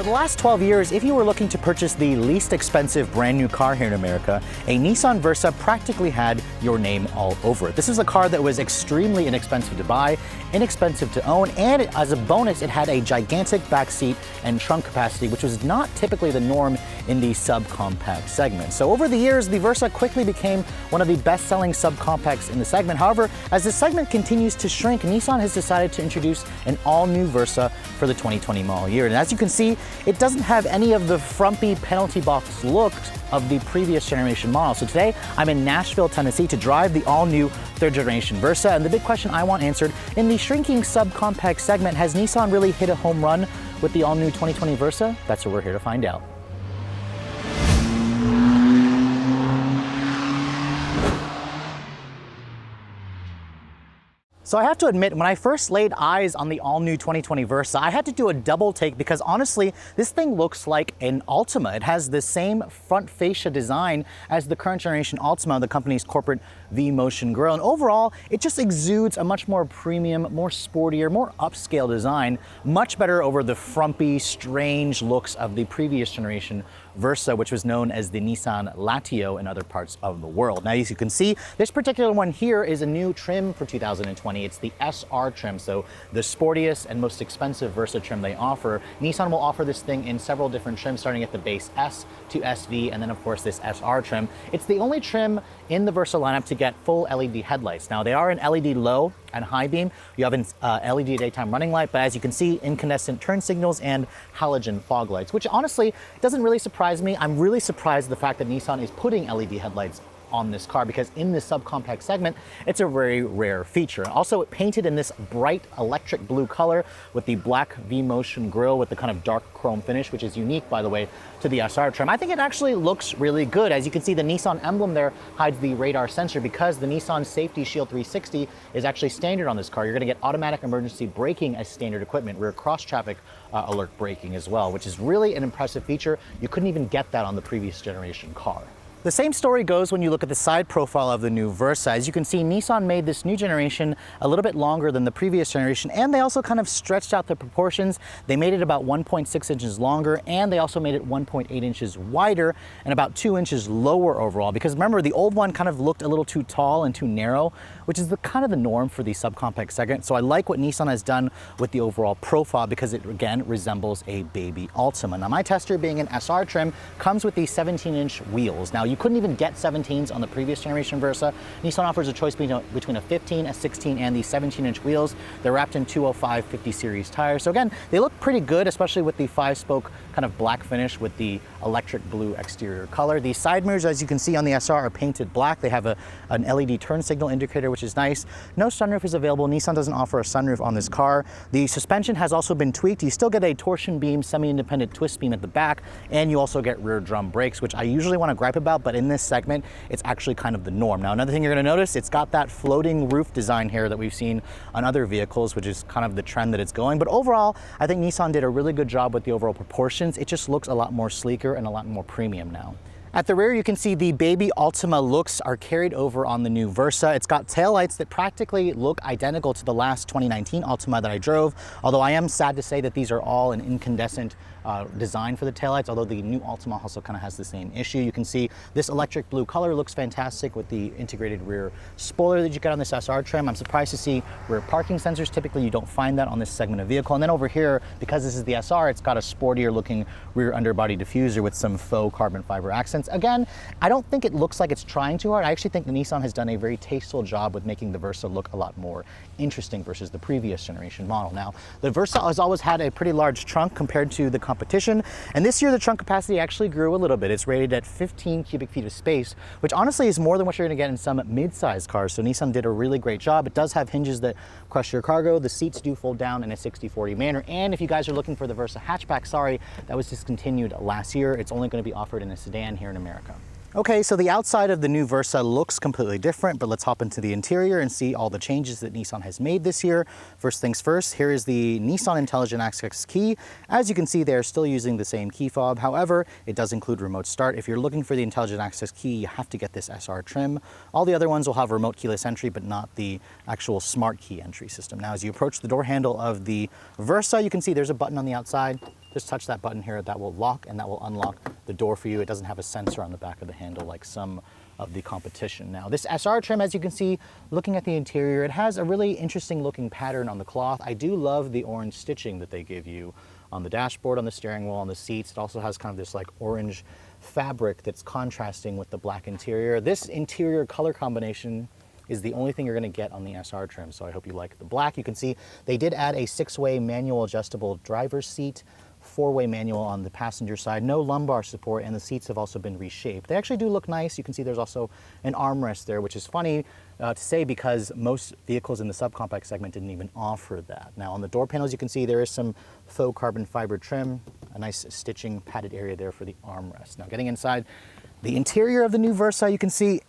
the last 12 years, if you were looking to purchase the least expensive brand new car here in America, a Nissan Versa practically had your name all over it. This is a car that was extremely inexpensive to buy, inexpensive to own, and as a bonus, it had a gigantic backseat and trunk capacity, which was not typically the norm in the subcompact segment. So over the years, the Versa quickly became one of the best-selling subcompacts in the segment. However, as the segment continues to shrink, Nissan has decided to introduce an all-new Versa for the 2020 model year. And as you can see, it doesn't have any of the frumpy penalty box look of the previous generation model. So today, I'm in Nashville, Tennessee to drive the all-new third generation Versa. And the big question I want answered, in the shrinking subcompact segment, has Nissan really hit a home run with the all-new 2020 Versa? That's what we're here to find out. So I have to admit, when I first laid eyes on the all-new 2020 Versa, I had to do a double take because honestly, this thing looks like an Altima. It has the same front fascia design as the current generation Altima, the company's corporate V-Motion grille. And overall, it just exudes a much more premium, more sportier, more upscale design, much better over the frumpy, strange looks of the previous generation Versa, which was known as the Nissan Latio in other parts of the world. Now, as you can see, this particular one here is a new trim for 2020. It's the SR trim, so the sportiest and most expensive Versa trim they offer. Nissan will offer this thing in several different trims, starting at the base S to SV, and then of course this SR trim. It's the only trim in the Versa lineup to get full LED headlights. Now, they are an LED low and high beam. You have an LED daytime running light, but as you can see, incandescent turn signals and halogen fog lights, which honestly doesn't really surprise me. I'm really surprised the fact that Nissan is putting LED headlights on this car because in this subcompact segment, it's a very rare feature. Also, it painted in this bright electric blue color with the black V-Motion grille with the kind of dark chrome finish, which is unique, by the way, to the SR trim. I think it actually looks really good. As you can see, the Nissan emblem there hides the radar sensor because the Nissan Safety Shield 360 is actually standard on this car. You're gonna get automatic emergency braking as standard equipment, rear cross-traffic alert braking as well, which is really an impressive feature. You couldn't even get that on the previous generation car. The same story goes when you look at the side profile of the new Versa. As you can see, Nissan made this new generation a little bit longer than the previous generation, and they also kind of stretched out the proportions. They made it about 1.6 inches longer, and they also made it 1.8 inches wider and about 2 inches lower overall. Because remember, the old one kind of looked a little too tall and too narrow, which is kind of the norm for the subcompact segment. So I like what Nissan has done with the overall profile because it, again, resembles a baby Altima. Now, my tester, being an SR trim, comes with these 17-inch wheels. Now, you couldn't even get 17s on the previous generation Versa. Nissan offers a choice between a 15, a 16, and the 17-inch wheels. They're wrapped in 205 50 series tires. So again, they look pretty good, especially with the 5-spoke kind of black finish with the electric blue exterior color. The side mirrors, as you can see on the SR, are painted black. They have an LED turn signal indicator, which is nice. No sunroof is available. Nissan doesn't offer a sunroof on this car. The suspension has also been tweaked. You still get a torsion beam, semi-independent twist beam at the back, and you also get rear drum brakes, which I usually want to gripe about, but in this segment, it's actually kind of the norm. Now, another thing you're going to notice, it's got that floating roof design here that we've seen on other vehicles, which is kind of the trend that it's going. But overall, I think Nissan did a really good job with the overall proportions. It just looks a lot more sleeker and a lot more premium now. At the rear, you can see the baby Altima looks are carried over on the new Versa. It's got taillights that practically look identical to the last 2019 Altima that I drove, although I am sad to say that these are all an incandescent design for the taillights, although the new Altima also kind of has the same issue. You can see this electric blue color looks fantastic with the integrated rear spoiler that you get on this SR trim. I'm surprised to see rear parking sensors. Typically, you don't find that on this segment of vehicle. And then over here, because this is the SR, it's got a sportier looking rear underbody diffuser with some faux carbon fiber accents. Again, I don't think it looks like it's trying too hard. I actually think the Nissan has done a very tasteful job with making the Versa look a lot more interesting versus the previous generation model. Now, the Versa has always had a pretty large trunk compared to the competition, and this year the trunk capacity actually grew a little bit. It's rated at 15 cubic feet of space, which honestly is more than what you're going to get in some mid-size cars, so Nissan did a really great job. It does have hinges that crush your cargo. The seats do fold down in a 60/40 manner, and if you guys are looking for the Versa hatchback, sorry, that was discontinued last year. It's only going to be offered in a sedan here in America. Okay, so the outside of the new Versa looks completely different, but let's hop into the interior and see all the changes that Nissan has made this year. First things first, here is the Nissan Intelligent Access key. As you can see, they're still using the same key fob. However, it does include remote start. If you're looking for the Intelligent Access key, you have to get this SR trim. All the other ones will have remote keyless entry, but not the actual smart key entry system. Now, as you approach the door handle of the Versa, you can see there's a button on the outside just touch that button here. That will lock and that will unlock the door for you. It doesn't have a sensor on the back of the handle like some of the competition. Now this SR trim, as you can see, looking at the interior, it has a really interesting looking pattern on the cloth. I do love the orange stitching that they give you on the dashboard, on the steering wheel, on the seats. It also has kind of this like orange fabric that's contrasting with the black interior. This interior color combination is the only thing you're gonna get on the SR trim, so I hope you like the black. You can see they did add a 6-way manual adjustable driver's seat, 4-way manual on the passenger side, no lumbar support, and the seats have also been reshaped. They actually do look nice. You can see there's also an armrest there, which is funny to say because most vehicles in the subcompact segment didn't even offer that. Now on the door panels, you can see there is some faux carbon fiber trim, a nice stitching padded area there for the armrest. Now getting inside, the interior of the new Versa, you can see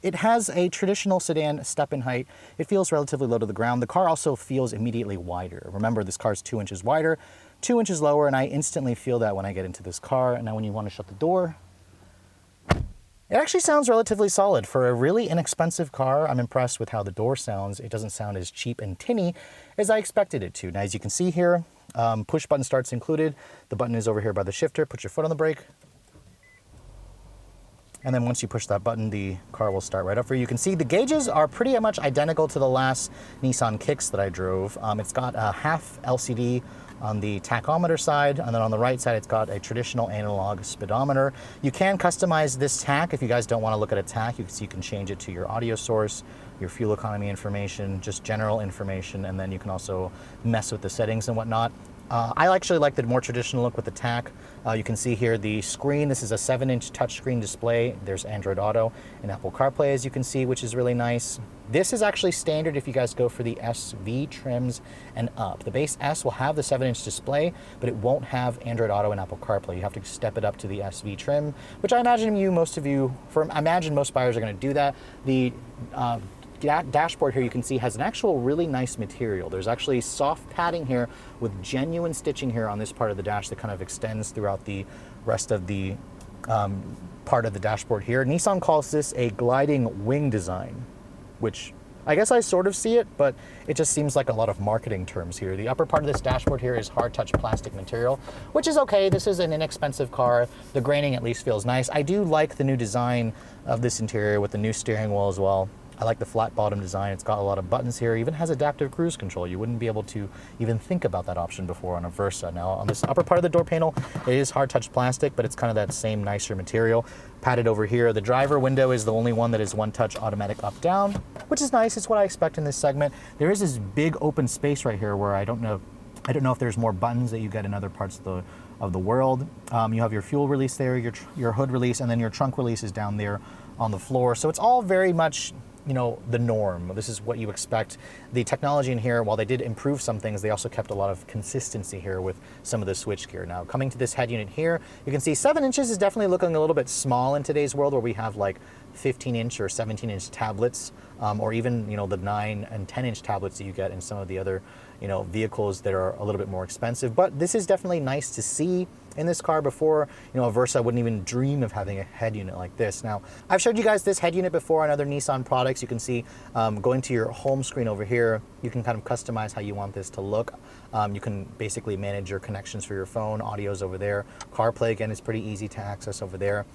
it has a traditional sedan step in height. It feels relatively low to the ground. The car also feels immediately wider. Remember, this car is 2 inches wider, 2 inches lower, and I instantly feel that when I get into this car. And now when you want to shut the door, it actually sounds relatively solid. For a really inexpensive car, I'm impressed with how the door sounds. It doesn't sound as cheap and tinny as I expected it to. Now, as you can see here, push button starts included. The button is over here by the shifter. Put your foot on the brake. And then once you push that button, the car will start right up for you. You can see the gauges are pretty much identical to the last Nissan Kicks that I drove. It's got a half LCD on the tachometer side, and then on the right side, it's got a traditional analog speedometer. You can customize this tach if you guys don't want to look at a tach. You can change it to your audio source, your fuel economy information, just general information, and then you can also mess with the settings and whatnot. I actually like the more traditional look with the tach. You can see here the screen. This is a 7-inch touchscreen display. There's Android Auto and Apple CarPlay, as you can see, which is really nice. This is actually standard if you guys go for the SV trims and up. The base S will have the 7-inch display, but it won't have Android Auto and Apple CarPlay. You have to step it up to the SV trim, which I imagine I imagine most buyers are going to do that. The dashboard here, you can see, has an actual really nice material. There's actually soft padding here with genuine stitching here on this part of the dash that kind of extends throughout the rest of the part of the dashboard here. Nissan calls this a gliding wing design, which I guess I sort of see it, but it just seems like a lot of marketing terms here. The upper part of this dashboard here is hard touch plastic material, which is okay. This is an inexpensive car. The graining at least feels nice. I do like the new design of this interior with the new steering wheel as well. I like the flat bottom design. It's got a lot of buttons here. It even has adaptive cruise control. You wouldn't be able to even think about that option before on a Versa. Now on this upper part of the door panel, it is hard touch plastic, but it's kind of that same nicer material. Padded over here. The driver window is the only one that is one touch automatic up down, which is nice. It's what I expect in this segment. There is this big open space right here where I don't know if there's more buttons that you get in other parts of the world. You have your fuel release there, your hood release, and then your trunk release is down there on the floor. So it's all very much, you know, the norm. This is what you expect. The technology in here, while they did improve some things, they also kept a lot of consistency here with some of the switchgear. Now, coming to this head unit here, you can see 7 inches is definitely looking a little bit small in today's world where we have like 15-inch or 17-inch tablets, or even, you know, the 9 and 10-inch tablets that you get in some of the other, you know, vehicles that are a little bit more expensive. But this is definitely nice to see in this car. Before, you know, a Versa wouldn't even dream of having a head unit like this. Now, I've showed you guys this head unit before on other Nissan products. You can see going to your home screen over here, you can kind of customize how you want this to look. You can basically manage your connections for your phone. Audio's over there. CarPlay, again, is pretty easy to access over there.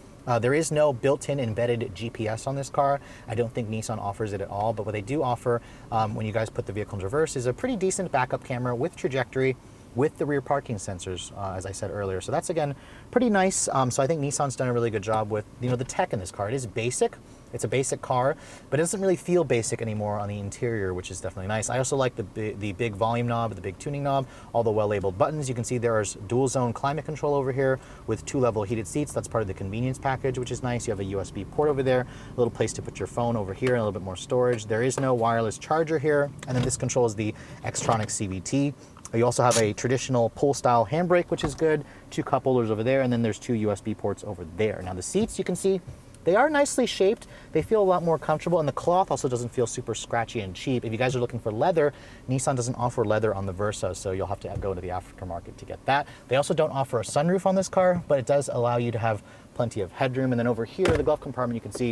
There is no built-in embedded GPS on this car. I don't think Nissan offers it at all, but what they do offer when you guys put the vehicle in reverse is a pretty decent backup camera with trajectory, with the rear parking sensors, as I said earlier. So that's, again, pretty nice. So I think Nissan's done a really good job with, you know, the tech in this car. It is basic. It's a basic car, but it doesn't really feel basic anymore on the interior, which is definitely nice. I also like the big volume knob, the big tuning knob, all the well-labeled buttons. You can see there's dual zone climate control over here with 2-level heated seats. That's part of the convenience package, which is nice. You have a USB port over there, a little place to put your phone over here, and a little bit more storage. There is no wireless charger here, and then this controls the Xtronic CVT. You also have a traditional pull-style handbrake, which is good, 2 cup holders over there, and then there's 2 USB ports over there. Now the seats, you can see, they are nicely shaped. They feel a lot more comfortable, and the cloth also doesn't feel super scratchy and cheap. If you guys are looking for leather, Nissan doesn't offer leather on the Versa, so you'll have to go to the aftermarket to get that. They also don't offer a sunroof on this car, but it does allow you to have plenty of headroom. And then over here, the glove compartment, you can see,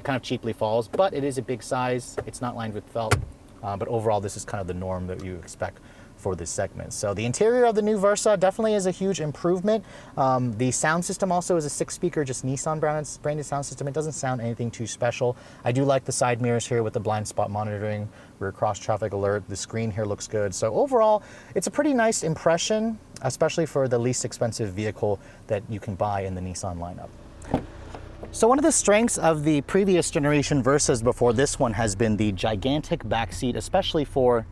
kind of cheaply falls, but it is a big size. It's not lined with felt, but overall, this is kind of the norm that you expect for this segment. So the interior of the new Versa definitely is a huge improvement. The sound system also is a 6-speaker, just Nissan branded sound system. It doesn't sound anything too special. I do like the side mirrors here with the blind spot monitoring, rear cross traffic alert. The screen here looks good. So overall, it's a pretty nice impression, especially for the least expensive vehicle that you can buy in the Nissan lineup. So one of the strengths of the previous generation Versas before this one has been the gigantic backseat, especially for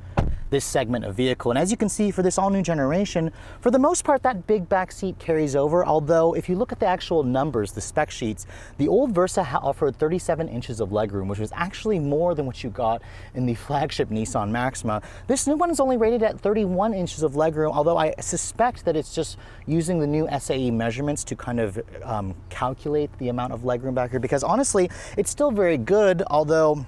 this segment of vehicle. And as you can see for this all new generation, for the most part, that big back seat carries over. Although if you look at the actual numbers, the spec sheets, the old Versa offered 37 inches of legroom, which was actually more than what you got in the flagship Nissan Maxima. This new one is only rated at 31 inches of legroom, although I suspect that it's just using the new SAE measurements to kind of calculate the amount of legroom back here, because honestly, it's still very good, although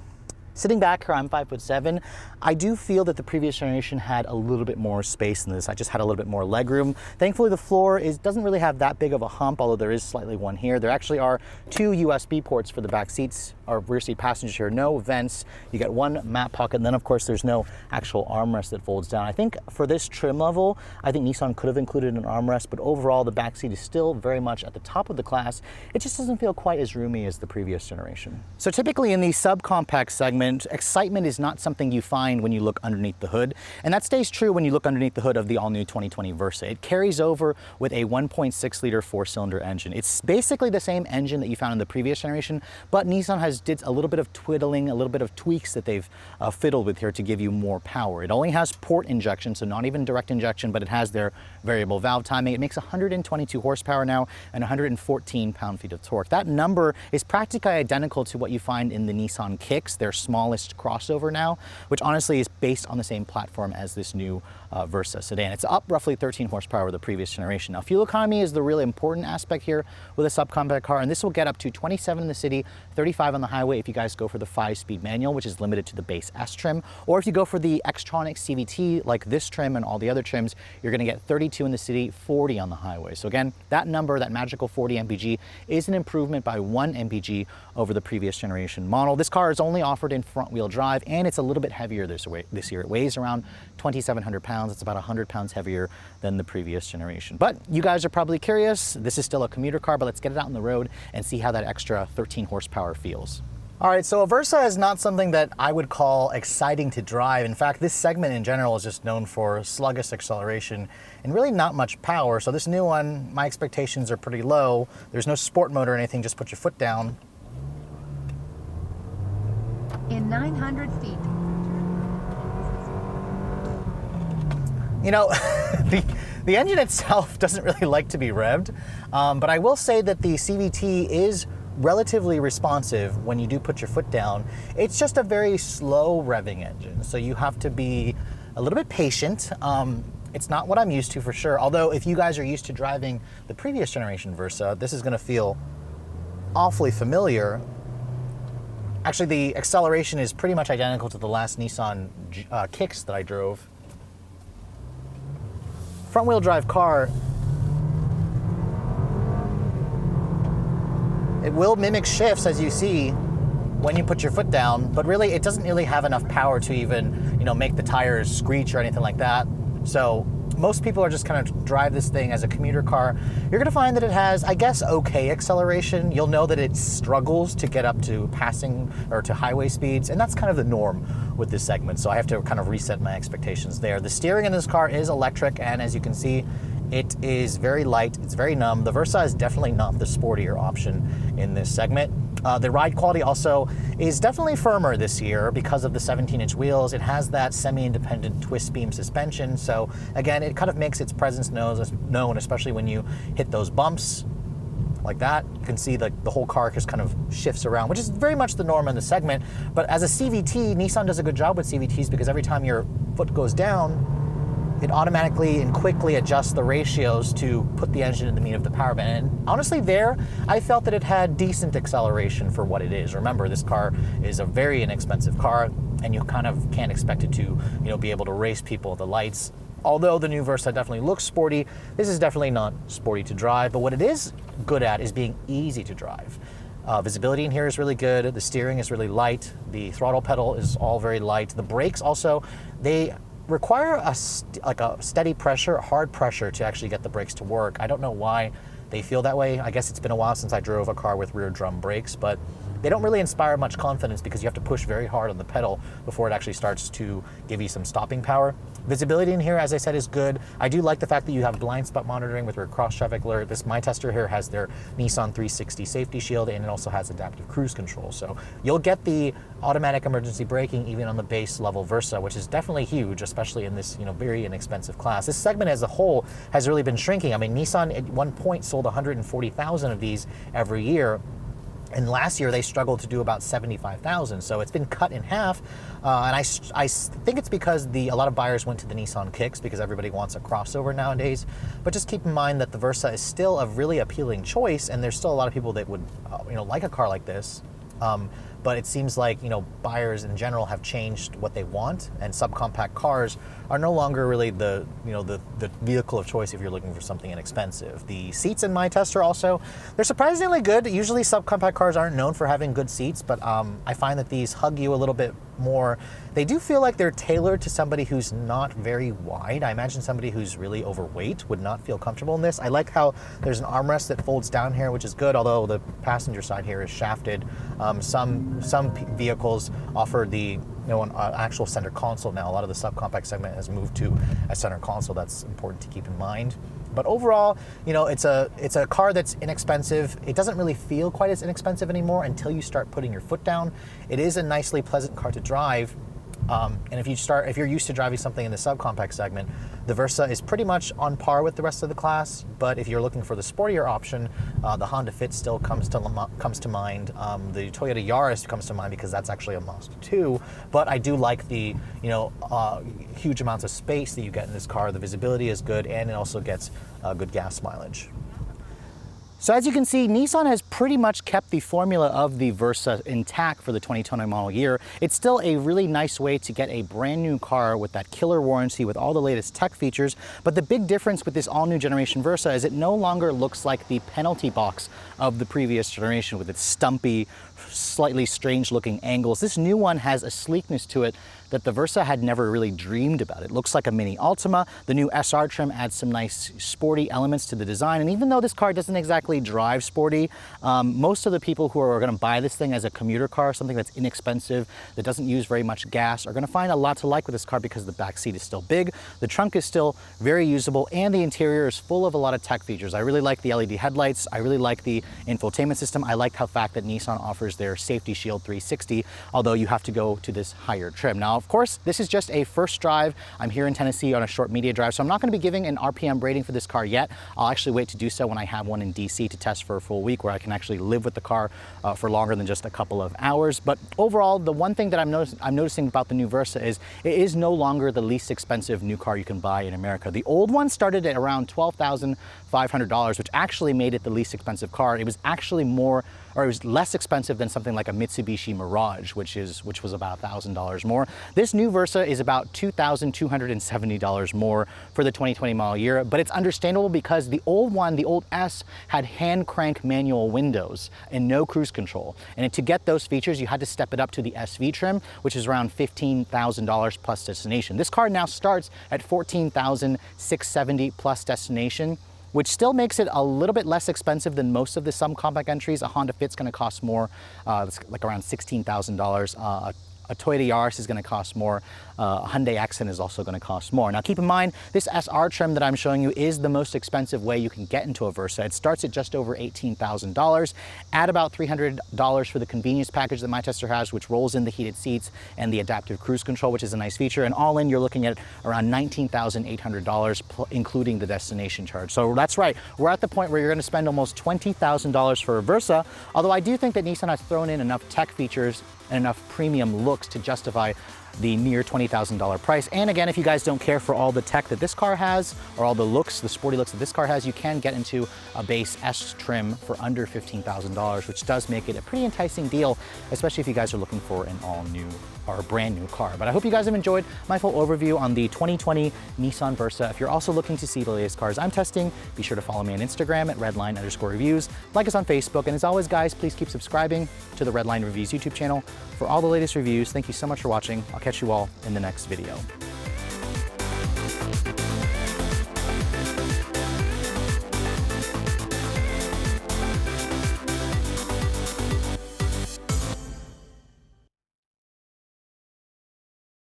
sitting back here, I'm 5'7". I do feel that the previous generation had a little bit more space than this. I just had a little bit more legroom. Thankfully, the floor doesn't really have that big of a hump, although there is slightly one here. There actually are 2 USB ports for the back seats, or rear seat passengers here. No vents. You get one map pocket, and then of course there's no actual armrest that folds down. I think for this trim level, I think Nissan could have included an armrest, but overall the back seat is still very much at the top of the class. It just doesn't feel quite as roomy as the previous generation. So typically in the subcompact segment, excitement is not something you find when you look underneath the hood, and that stays true when you look underneath the hood of the all-new 2020 Versa. It carries over with a 1.6-liter 4-cylinder engine. It's basically the same engine that you found in the previous generation, but Nissan did a little bit of twiddling, a little bit of tweaks that they've fiddled with here to give you more power. It only has port injection, so not even direct injection, but it has their variable valve timing. It makes 122 horsepower now and 114 pound-feet of torque. That number is practically identical to what you find in the Nissan Kicks, their smallest crossover now, which honestly is based on the same platform as this new Versa sedan. It's up roughly 13 horsepower with the previous generation. Now, fuel economy is the really important aspect here with a subcompact car, and this will get up to 27 in the city, 35 on the highway if you guys go for the 5-speed manual, which is limited to the base S trim, or if you go for the Xtronic CVT like this trim and all the other trims, you're going to get 32 in the city, 40 on the highway. So again, that number, that magical 40 mpg, is an improvement by 1 mpg over the previous generation model. This car is only offered in front-wheel drive, and it's a little bit heavier this year. It weighs around 2,700 pounds. It's about 100 pounds heavier than the previous generation. But you guys are probably curious. This is still a commuter car, but let's get it out on the road and see how that extra 13 horsepower feels. All right, so a Versa is not something that I would call exciting to drive. In fact, this segment in general is just known for sluggish acceleration and really not much power. So this new one, my expectations are pretty low. There's no sport mode or anything, just put your foot down. In 900 feet. You know, the engine itself doesn't really like to be revved, but I will say that the CVT is relatively responsive when you do put your foot down. It's just a very slow revving engine, so you have to be a little bit patient. It's not what I'm used to for sure, although if you guys are used to driving the previous generation Versa, this is going to feel awfully familiar. Actually, the acceleration is pretty much identical to the last Nissan Kicks that I drove. Front-wheel drive car, it will mimic shifts, as you see, when you put your foot down, but really it doesn't really have enough power to even, make the tires screech or anything like that. So most people are just kind of drive this thing as a commuter car. You're gonna find that it has, I guess, okay acceleration. You'll know that it struggles to get up to passing or to highway speeds, and that's kind of the norm with this segment. So I have to kind of reset my expectations there. The steering in this car is electric, and as you can see, it is very light, it's very numb. The Versa is definitely not the sportier option in this segment. The ride quality also is definitely firmer this year because of the 17-inch wheels. It has that semi-independent twist beam suspension. So again, it kind of makes its presence known, especially when you hit those bumps like that. You can see the whole car just kind of shifts around, which is very much the norm in the segment. But as a CVT, Nissan does a good job with CVTs because every time your foot goes down, it automatically and quickly adjusts the ratios to put the engine in the meat of the power band. And honestly there, I felt that it had decent acceleration for what it is. Remember, this car is a very inexpensive car, and you kind of can't expect it to, be able to race people at the lights. Although the new Versa definitely looks sporty, this is definitely not sporty to drive, but what it is good at is being easy to drive. Visibility in here is really good. The steering is really light. The throttle pedal is all very light. The brakes also, they require like a steady pressure, hard pressure to actually get the brakes to work. I don't know why they feel that way. I guess it's been a while since I drove a car with rear drum brakes, but they don't really inspire much confidence because you have to push very hard on the pedal before it actually starts to give you some stopping power. Visibility in here, as I said, is good. I do like the fact that you have blind spot monitoring with your cross traffic alert. This My Tester here has their Nissan 360 safety shield, and it also has adaptive cruise control. So you'll get the automatic emergency braking even on the base level Versa, which is definitely huge, especially in this very inexpensive class. This segment as a whole has really been shrinking. I mean, Nissan at one point sold 140,000 of these every year. And last year they struggled to do about 75,000, so it's been cut in half. And I think it's because a lot of buyers went to the Nissan Kicks because everybody wants a crossover nowadays. But just keep in mind that the Versa is still a really appealing choice, and there's still a lot of people that would, like a car like this. But it seems like buyers in general have changed what they want, and subcompact cars are no longer really the vehicle of choice if you're looking for something inexpensive. The seats in My Tester also, they're surprisingly good. Usually subcompact cars aren't known for having good seats, but I find that these hug you a little bit more. They do feel like they're tailored to somebody who's not very wide. I imagine somebody who's really overweight would not feel comfortable in this. I like how there's an armrest that folds down here, which is good, although the passenger side here is shafted. Some vehicles offer the an actual center console now. A lot of the subcompact segment has moved to a center console. That's important to keep in mind. But overall, it's a car that's inexpensive. It doesn't really feel quite as inexpensive anymore until you start putting your foot down. It is a nicely pleasant car to drive. And if you're used to driving something in the subcompact segment, the Versa is pretty much on par with the rest of the class. But if you're looking for the sportier option, the Honda Fit still comes to mind. The Toyota Yaris comes to mind because that's actually a Mazda 2. But I do like the huge amounts of space that you get in this car. The visibility is good, and it also gets good gas mileage. So as you can see, Nissan has pretty much kept the formula of the Versa intact for the 2020 model year. It's still a really nice way to get a brand new car with that killer warranty with all the latest tech features. But the big difference with this all new generation Versa is it no longer looks like the penalty box of the previous generation with its stumpy, slightly strange looking angles. This new one has a sleekness to it that the Versa had never really dreamed about. It looks like a mini Altima. The new SR trim adds some nice sporty elements to the design. And even though this car doesn't exactly drive sporty, most of the people who are going to buy this thing as a commuter car, something that's inexpensive, that doesn't use very much gas, are going to find a lot to like with this car because the back seat is still big, the trunk is still very usable, and the interior is full of a lot of tech features. I really like the LED headlights. I really like the infotainment system. I like how fact that Nissan offers their Safety Shield 360, although you have to go to this higher trim. Now, of course, this is just a first drive. I'm here in Tennessee on a short media drive, so I'm not going to be giving an RPM rating for this car yet. I'll actually wait to do so when I have one in DC to test for a full week where I can actually live with the car for longer than just a couple of hours. But overall, the one thing that I'm noticing about the new Versa is it is no longer the least expensive new car you can buy in America. The old one started at around $12,500, which actually made it the least expensive car. It was actually it was less expensive than something like a Mitsubishi Mirage, which was about $1,000 more. This new Versa is about $2,270 more for the 2020 model year, but it's understandable because the old one, the old S, had hand crank manual windows and no cruise control. And to get those features, you had to step it up to the SV trim, which is around $15,000 plus destination. This car now starts at $14,670 plus destination, which still makes it a little bit less expensive than most of the subcompact entries. A Honda Fit's gonna cost more, it's like around $16,000. A Toyota Yaris is going to cost more. A Hyundai Accent is also going to cost more. Now keep in mind, this SR trim that I'm showing you is the most expensive way you can get into a Versa. It starts at just over $18,000. Add about $300 for the convenience package that My Tester has, which rolls in the heated seats and the adaptive cruise control, which is a nice feature. And all in, you're looking at around $19,800, including the destination charge. So that's right, we're at the point where you're going to spend almost $20,000 for a Versa, although I do think that Nissan has thrown in enough tech features and enough premium looks to justify the near $20,000 price. And again, if you guys don't care for all the tech that this car has, or all the looks, the sporty looks that this car has, you can get into a base S trim for under $15,000, which does make it a pretty enticing deal, especially if you guys are looking for an all-new or a brand new car. But I hope you guys have enjoyed my full overview on the 2020 Nissan Versa. If you're also looking to see the latest cars I'm testing, be sure to follow me on Instagram at redline_reviews, like us on Facebook, and as always, guys, please keep subscribing to the Redline Reviews YouTube channel for all the latest reviews. Thank you so much for watching. I'll catch you all in the next video.